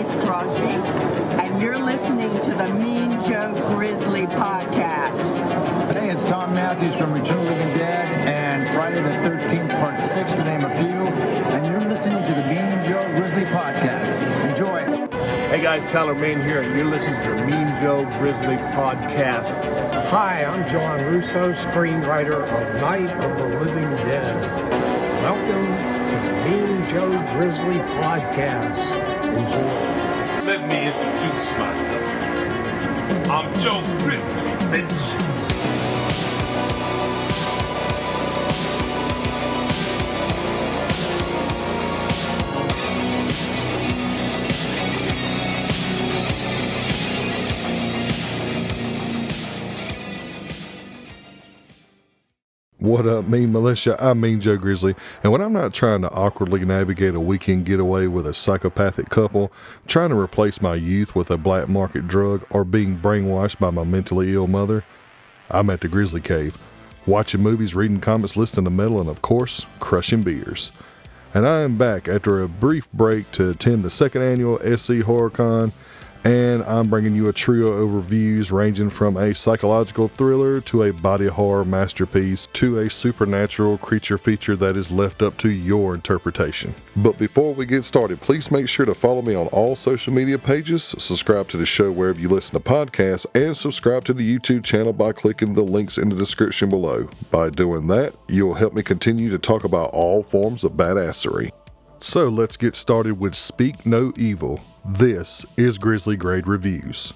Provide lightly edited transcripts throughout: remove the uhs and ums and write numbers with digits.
Chris Crosby, and you're listening to the Mean Joe Grizzly podcast. Hey, it's Tom Matthews from Return of the Living Dead and Friday the 13th, Part 6, to name a few, and you're listening to the Mean Joe Grizzly podcast. Enjoy. Hey guys, Tyler Main here, and you're listening to the Mean Joe Grizzly podcast. Hi, I'm John Russo, screenwriter of Night of the Living Dead. Welcome to the Mean Joe Grizzly podcast. Enjoy. Let me introduce myself. I'm Joe Grizzly, bitch. What up, Mean Militia? I'm Mean Joe Grizzly, and when I'm not trying to awkwardly navigate a weekend getaway with a psychopathic couple, trying to replace my youth with a black market drug, or being brainwashed by my mentally ill mother, I'm at the Grizzly Cave, watching movies, reading comics, listening to metal, and of course, crushing beers. And I am back after a brief break to attend the second annual SC HorrorCon, and I'm bringing you a trio of reviews ranging from a psychological thriller to a body horror masterpiece to a supernatural creature feature that is left up to your interpretation. But before we get started, please make sure to follow me on all social media pages, subscribe to the show wherever you listen to podcasts, and subscribe to the YouTube channel by clicking the links in the description below. By doing that, you'll help me continue to talk about all forms of badassery. So let's get started with Speak No Evil. This is Grizzly Grade Reviews.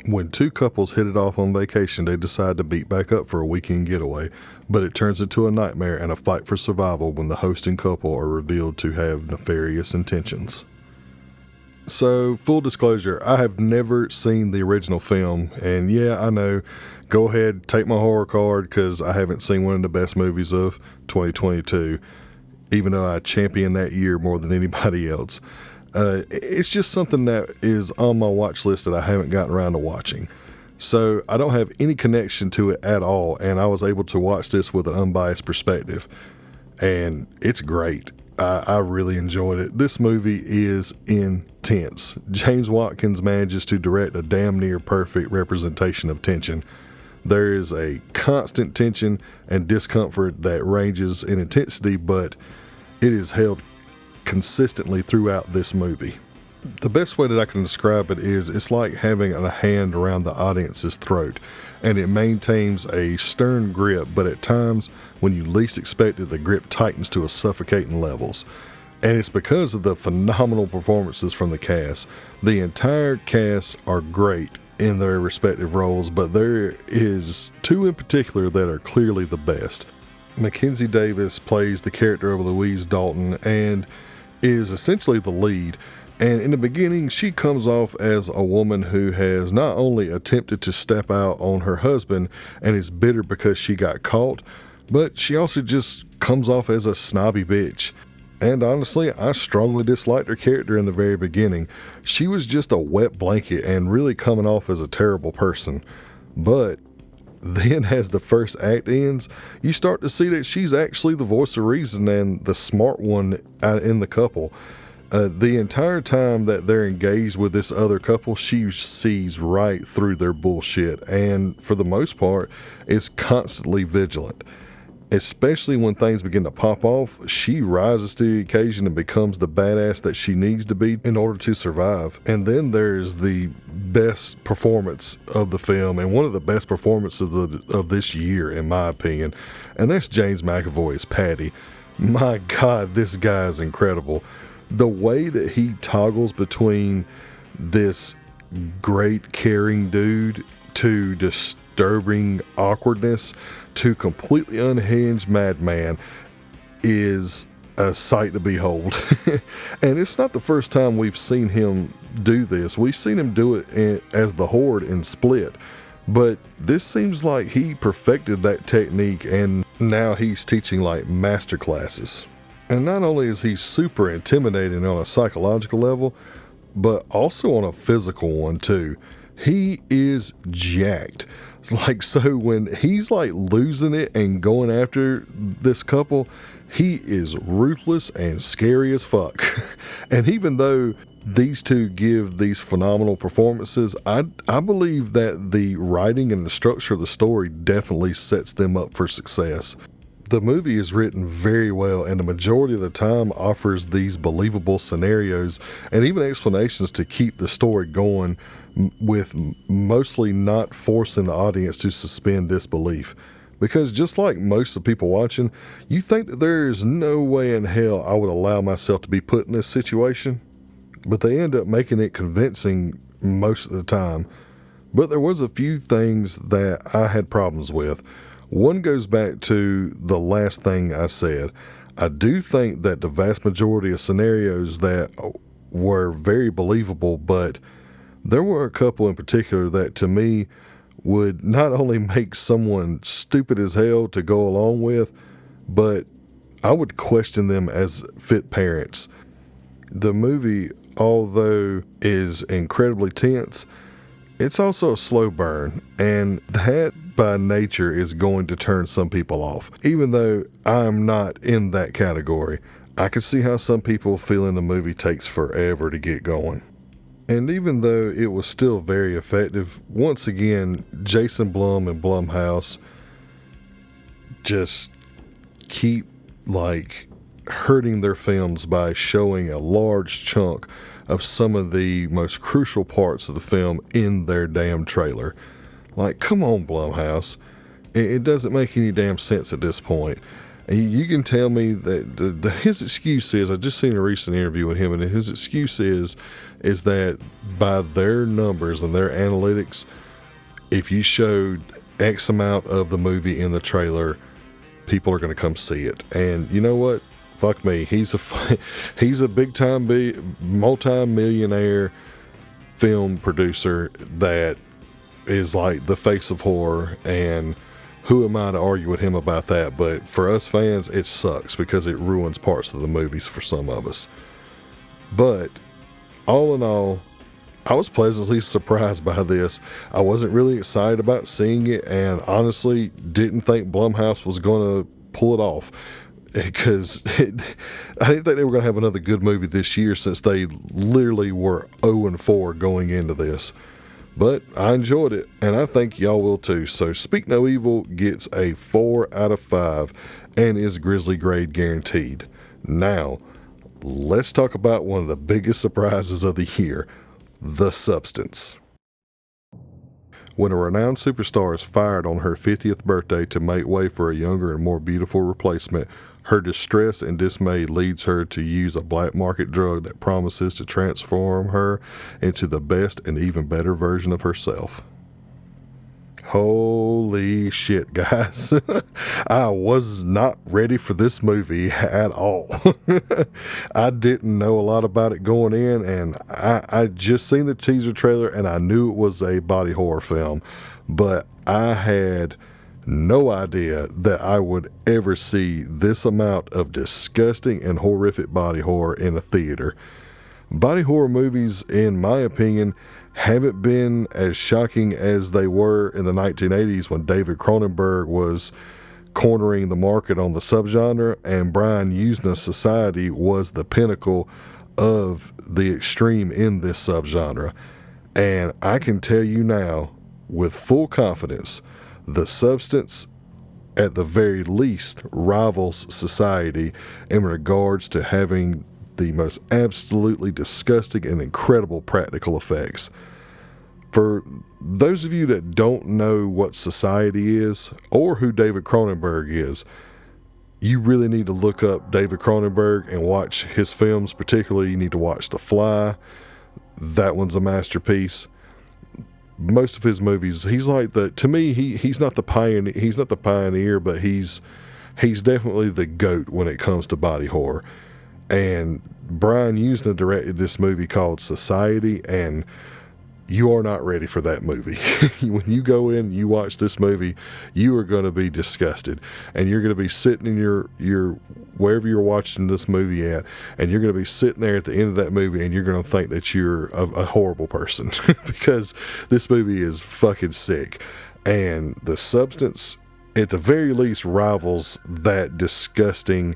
When two couples hit it off on vacation, they decide to meet back up for a weekend getaway, but it turns into a nightmare and a fight for survival when the hosting couple are revealed to have nefarious intentions. So, full disclosure, I have never seen the original film, and yeah, I know, go ahead, take my horror card, because I haven't seen one of the best movies of 2022, even though I champion that year more than anybody else. It's just something that is on my watch list that I haven't gotten around to watching. So I don't have any connection to it at all, and I was able to watch this with an unbiased perspective. And it's great. I really enjoyed it. This movie is intense. James Watkins manages to direct a damn near perfect representation of tension. There is a constant tension and discomfort that ranges in intensity, but it is held consistently throughout this movie. The best way that I can describe it is it's like having a hand around the audience's throat, and it maintains a stern grip, but at times when you least expect it, the grip tightens to a suffocating levels. And it's because of the phenomenal performances from the cast. The entire cast are great in their respective roles, but there is two in particular that are clearly the best. Mackenzie Davis plays the character of Louise Dalton and is essentially the lead, and in the beginning she comes off as a woman who has not only attempted to step out on her husband and is bitter because she got caught, but she also just comes off as a snobby bitch. And honestly, I strongly disliked her character in the very beginning. She was just a wet blanket and really coming off as a terrible person. But then as the first act ends, you start to see that she's actually the voice of reason and the smart one in the couple. The entire time that they're engaged with this other couple, she sees right through their bullshit, and for the most part, is constantly vigilant. Especially when things begin to pop off, she rises to the occasion and becomes the badass that she needs to be in order to survive. And then there's the best performance of the film, and one of the best performances of this year, in my opinion, and that's James McAvoy's Patty. My God, this guy is incredible. The way that he toggles between this great caring dude to disturbing awkwardness to completely unhinged madman is a sight to behold. And it's not the first time we've seen him do this. We've seen him do it as the Horde in Split, But this seems like he perfected that technique, and now he's teaching like master classes. And not only is he super intimidating on a psychological level, but also on a physical one too. He is jacked. Like, so when he's like losing it and going after this couple, he is ruthless and scary as fuck. And even though these two give these phenomenal performances, I believe that the writing and the structure of the story definitely sets them up for success. The movie is written very well, and the majority of the time offers these believable scenarios and even explanations to keep the story going, with mostly not forcing the audience to suspend disbelief. Because just like most of the people watching, you think that there is no way in hell I would allow myself to be put in this situation, but they end up making it convincing most of the time. But there was a few things that I had problems with. One goes back to the last thing I said. I do think that the vast majority of scenarios that were very believable, but there were a couple in particular that to me would not only make someone stupid as hell to go along with, but I would question them as fit parents. The movie, although is incredibly tense, it's also a slow burn, and that by nature is going to turn some people off. Even though I'm not in that category, I can see how some people feeling the movie takes forever to get going. And even though it was still very effective, once again, Jason Blum and Blumhouse just keep like hurting their films by showing a large chunk of some of the most crucial parts of the film in their damn trailer. Like, come on, Blumhouse. It doesn't make any damn sense at this point. You can tell me that his excuse is, I just seen a recent interview with him, and his excuse is that by their numbers and their analytics, if you showed X amount of the movie in the trailer, people are going to come see it. And you know what? Fuck me. He's a big time multi-millionaire film producer that is like the face of horror, and who am I to argue with him about that? But for us fans, it sucks because it ruins parts of the movies for some of us. But all in all, I was pleasantly surprised by this. I wasn't really excited about seeing it, and honestly didn't think Blumhouse was going to pull it off, because I didn't think they were going to have another good movie this year, since they literally were 0-4 going into this. But I enjoyed it, and I think y'all will too. So Speak No Evil gets a 4 out of 5 and is Grizzly grade guaranteed. Now, let's talk about one of the biggest surprises of the year, The Substance. When a renowned superstar is fired on her 50th birthday to make way for a younger and more beautiful replacement, her distress and dismay leads her to use a black market drug that promises to transform her into the best and even better version of herself. Holy shit, guys. I was not ready for this movie at all. I didn't know a lot about it going in, and I just seen the teaser trailer and I knew it was a body horror film, but I had no idea that I would ever see this amount of disgusting and horrific body horror in a theater. Body horror movies, in my opinion, haven't been as shocking as they were in the 1980s when David Cronenberg was cornering the market on the subgenre, and Brian Yuzna's Society was the pinnacle of the extreme in this subgenre. And I can tell you now, with full confidence, The Substance, at the very least, rivals Society in regards to having the most absolutely disgusting and incredible practical effects. For those of you that don't know what Society is, or who David Cronenberg is, you really need to look up David Cronenberg and watch his films. Particularly, you need to watch The Fly. That one's a masterpiece. Most of his movies, he's like to me, he's not the pioneer, but he's definitely the GOAT when it comes to body horror. And Brian Yuzna directed this movie called Society, and you are not ready for that movie. When you go in and you watch this movie, you are going to be disgusted, and you're going to be sitting in your wherever you're watching this movie at, and you're going to be sitting there at the end of that movie, and you're going to think that you're a horrible person because this movie is fucking sick, and the substance at the very least rivals that disgusting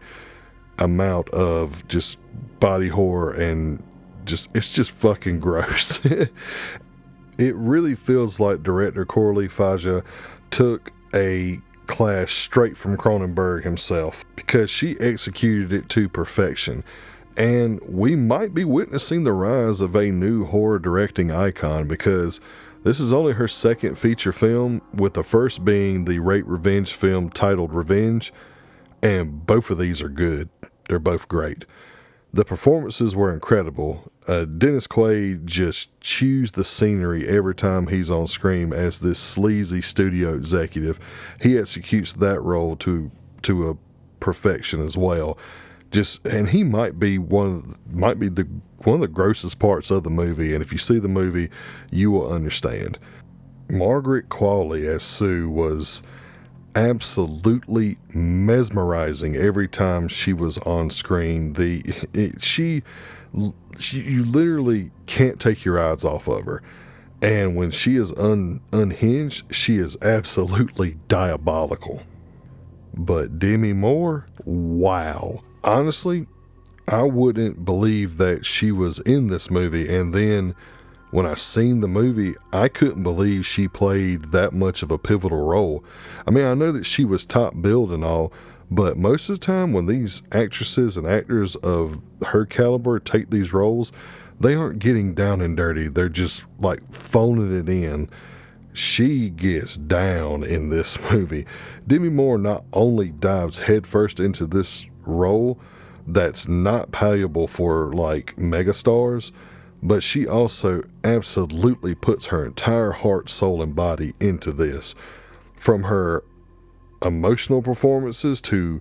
amount of just body horror, and it's just fucking gross. It really feels like director Coralie Faja took a class straight from Cronenberg himself, because she executed it to perfection. And we might be witnessing the rise of a new horror directing icon, because this is only her second feature film, with the first being the rape revenge film titled Revenge, and both of these are good. They're both great. The performances were incredible. Dennis Quaid just chews the scenery every time he's on screen as this sleazy studio executive. He executes that role to a perfection as well. And he might be one of the grossest parts of the movie. And if you see the movie, you will understand. Margaret Qualley as Sue was absolutely mesmerizing every time she was on screen. You literally can't take your eyes off of her, and when she is unhinged, she is absolutely diabolical. But Demi Moore, wow, honestly, I wouldn't believe that she was in this movie, and then when I seen the movie, I couldn't believe she played that much of a pivotal role. I mean, I know that she was top billed and all, but most of the time when these actresses and actors of her caliber take these roles, they aren't getting down and dirty. They're just like phoning it in. She gets down in this movie. Demi Moore not only dives headfirst into this role that's not palatable for like megastars, but she also absolutely puts her entire heart, soul, and body into this. From her emotional performances to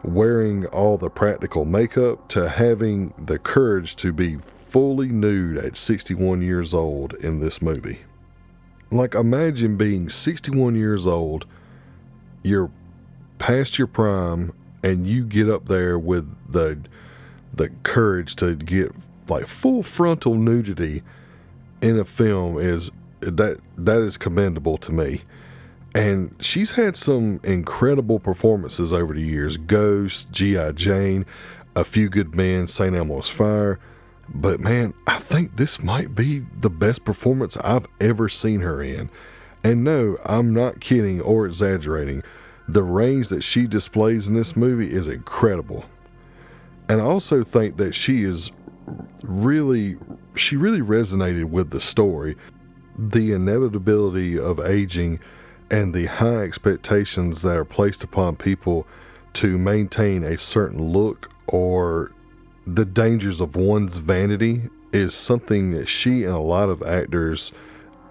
wearing all the practical makeup to having the courage to be fully nude at 61 years old in this movie. Like, imagine being 61 years old, you're past your prime, and you get up there with the courage to get like full frontal nudity in a film. That is commendable to me. And she's had some incredible performances over the years. Ghost, G.I. Jane, A Few Good Men, St. Elmo's Fire. But man, I think this might be the best performance I've ever seen her in. And no, I'm not kidding or exaggerating. The range that she displays in this movie is incredible. And I also think that she really resonated with the story. The inevitability of aging and the high expectations that are placed upon people to maintain a certain look, or the dangers of one's vanity, is something that she and a lot of actors,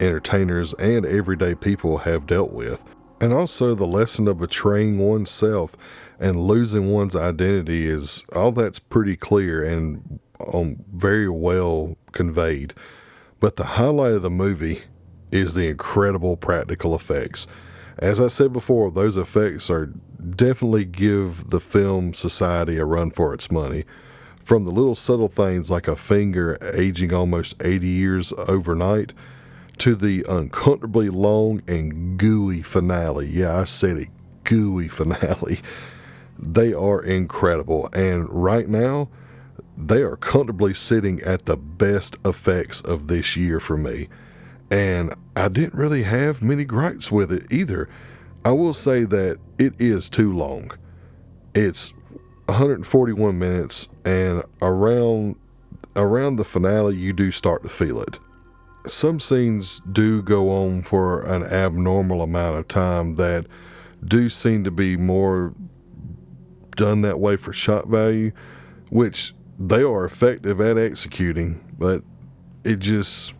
entertainers, and everyday people have dealt with. And also the lesson of betraying oneself and losing one's identity is all that's pretty clear and very well conveyed. But the highlight of the movie is the incredible practical effects. As I said before, those effects are definitely give the film society a run for its money. From the little subtle things like a finger aging almost 80 years overnight, to the uncomfortably long and gooey finale. Yeah, I said it, gooey finale. They are incredible, and right now, they are comfortably sitting at the best effects of this year for me. And I didn't really have many gripes with it either. I will say that it is too long. It's 141 minutes, and around the finale, you do start to feel it. Some scenes do go on for an abnormal amount of time that do seem to be more done that way for shot value, which they are effective at executing, but it just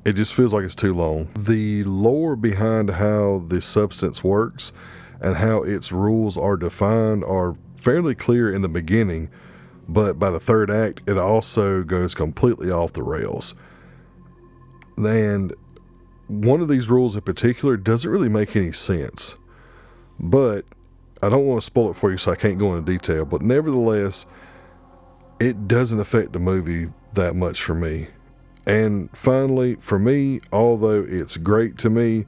feels like it's too long. The lore behind how the substance works and how its rules are defined are fairly clear in the beginning, but by the third act, it also goes completely off the rails. And one of these rules in particular doesn't really make any sense. But I don't want to spoil it for you, so I can't go into detail. But nevertheless, it doesn't affect the movie that much for me. And finally, for me, although it's great to me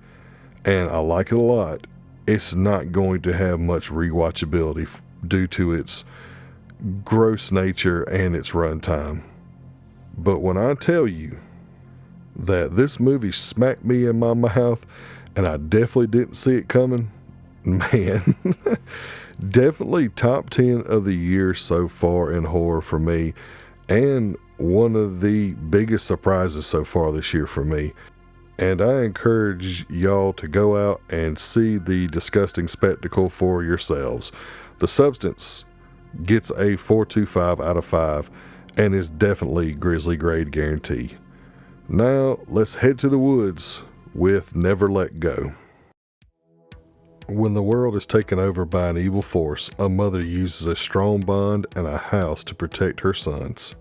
and I like it a lot, it's not going to have much rewatchability due to its gross nature and its runtime. But when I tell you that this movie smacked me in my mouth and I definitely didn't see it coming, man, definitely top 10 of the year so far in horror for me, and one of the biggest surprises so far this year for me. And I encourage y'all to go out and see the disgusting spectacle for yourselves. The Substance gets a 4.25 out of 5 and is definitely Grizzly grade guarantee. Now let's head to the woods with Never Let Go. When the world is taken over by an evil force, a mother uses a strong bond and a house to protect her sons.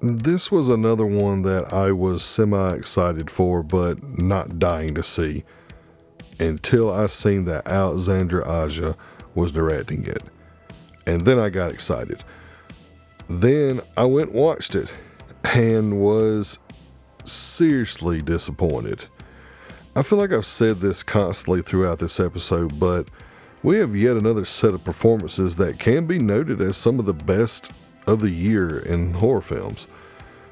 This was another one that I was semi-excited for, but not dying to see, until I seen that Alexandra Aja was directing it. And then I got excited. Then I went and watched it, and was seriously disappointed. I feel like I've said this constantly throughout this episode, but we have yet another set of performances that can be noted as some of the best of the year in horror films.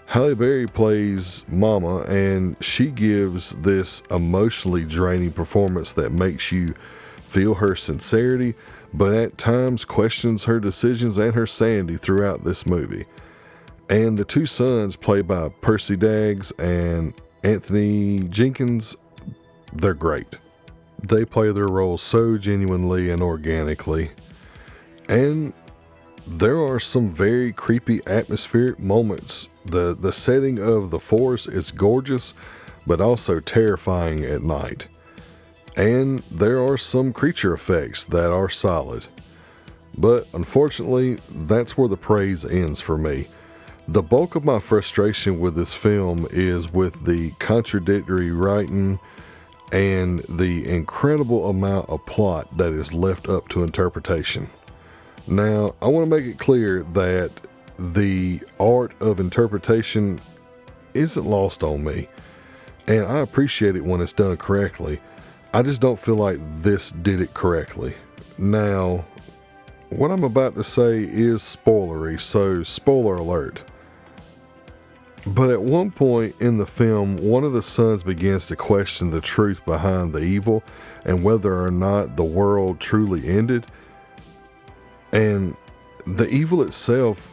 Halle Berry plays Mama, and she gives this emotionally draining performance that makes you feel her sincerity, but at times questions her decisions and her sanity throughout this movie. And the two sons, played by Percy Daggs and Anthony Jenkins, they're great. They play their roles so genuinely and organically. And there are some very creepy atmospheric moments. The setting of the forest is gorgeous, but also terrifying at night. And there are some creature effects that are solid. But unfortunately, that's where the praise ends for me. The bulk of my frustration with this film is with the contradictory writing and the incredible amount of plot that is left up to interpretation. Now, I want to make it clear that the art of interpretation isn't lost on me, and I appreciate it when it's done correctly. I just don't feel like this did it correctly. Now, what I'm about to say is spoilery, so spoiler alert. But at one point in the film, one of the sons begins to question the truth behind the evil and whether or not the world truly ended. And the evil itself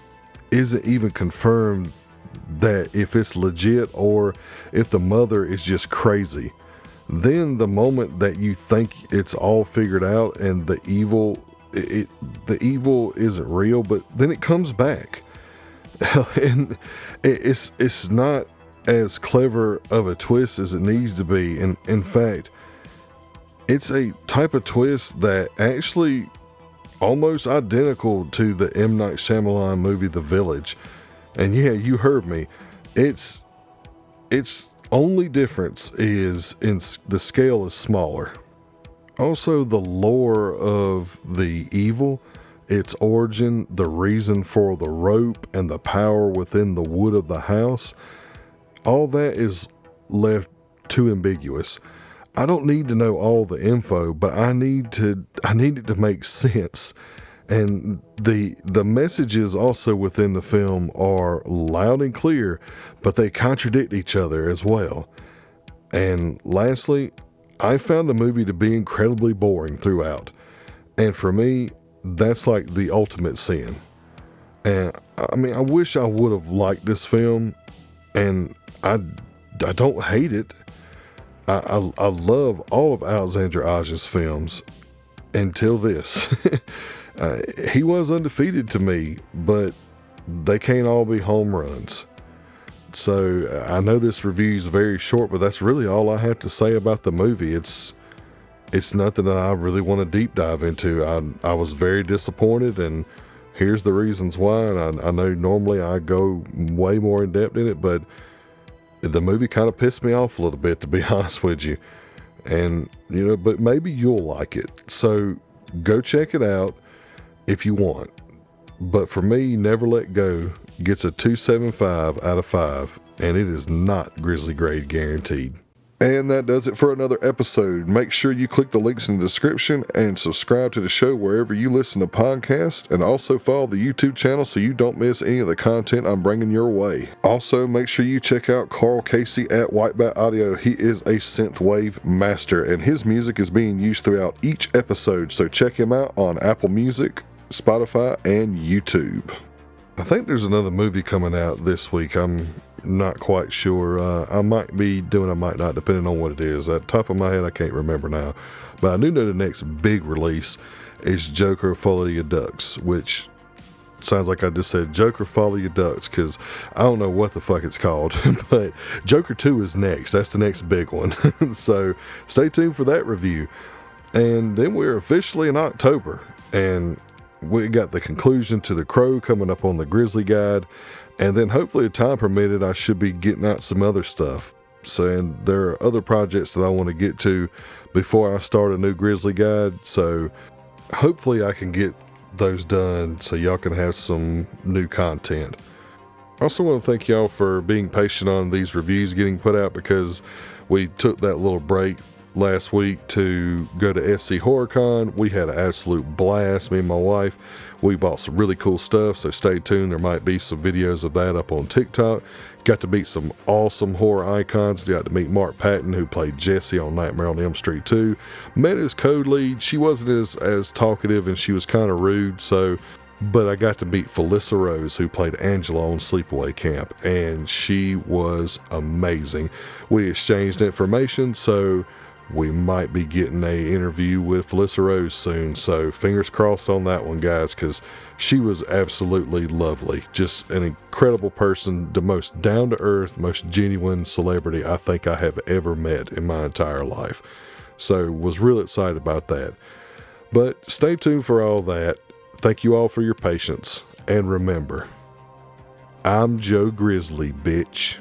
isn't even confirmed that if it's legit or if the mother is just crazy. Then the moment that you think it's all figured out and the evil isn't real, but then it comes back. And it's not as clever of a twist as it needs to be. And in fact, it's a type of twist that actually almost identical to the M. Night Shyamalan movie The Village. And yeah, you heard me. Its only difference is in the scale is smaller. Also, the lore of the evil, its origin, the reason for the rope, and the power within the wood of the house, all that is left too ambiguous. I don't need to know all the info, but I need it to make sense. And the messages also within the film are loud and clear, but they contradict each other as well. And lastly, I found the movie to be incredibly boring throughout. And for me, that's like the ultimate sin. And I mean, I wish I would have liked this film, and I don't hate it. I love all of Alexandra Aja's films until this. He was undefeated to me, but they can't all be home runs. So I know this review is very short, but that's really all I have to say about the movie. It's nothing that I really want to deep dive into. I was very disappointed, and here's the reasons why. And I know normally I go way more in depth in it, but The movie kind of pissed me off a little bit, to be honest with you. And, but maybe you'll like it. So go check it out if you want. But for me, Never Let Go gets a 2.75 out of 5, and it is not Grizzly grade guaranteed. And that does it for another episode. Make sure you click the links in the description and subscribe to the show wherever you listen to podcasts, and also follow the YouTube channel so you don't miss any of the content I'm bringing your way. Also, make sure you check out Carl Casey at Whitebat Audio. He is a synthwave master, and his music is being used throughout each episode, so check him out on Apple Music, Spotify, and YouTube. I think there's another movie coming out this week. I'm not quite sure. I might be doing, I might not, depending on what it is. At the top of my head, I can't remember now. But I do know the next big release is Joker Follow Your Ducks, which sounds like I just said Joker Follow Your Ducks, because I don't know what the fuck it's called. But Joker 2 is next. That's the next big one. So stay tuned for that review. And then we're officially in October, and we got the conclusion to The Crow coming up on the Grizzly Guide. And then hopefully, if time permitted, I should be getting out some other stuff. So, and there are other projects that I want to get to before I start a new Grizzly Guide. So hopefully I can get those done so y'all can have some new content. I also want to thank y'all for being patient on these reviews getting put out, because we took that little break last week to go to SC HorrorCon. We had an absolute blast, me and my wife. We bought some really cool stuff, so stay tuned. There might be some videos of that up on TikTok. Got to meet some awesome horror icons. Got to meet Mark Patton, who played Jesse on Nightmare on Elm Street 2. Met his code lead. She wasn't as talkative, and she was kind of rude, but I got to meet Felissa Rose, who played Angela on Sleepaway Camp, and she was amazing. We exchanged information, so we might be getting an interview with Felissa Rose soon. So fingers crossed on that one, guys, because she was absolutely lovely. Just an incredible person, the most down-to-earth, most genuine celebrity I think I have ever met in my entire life. So was real excited about that. But stay tuned for all that. Thank you all for your patience. And remember, I'm Joe Grizzly, bitch.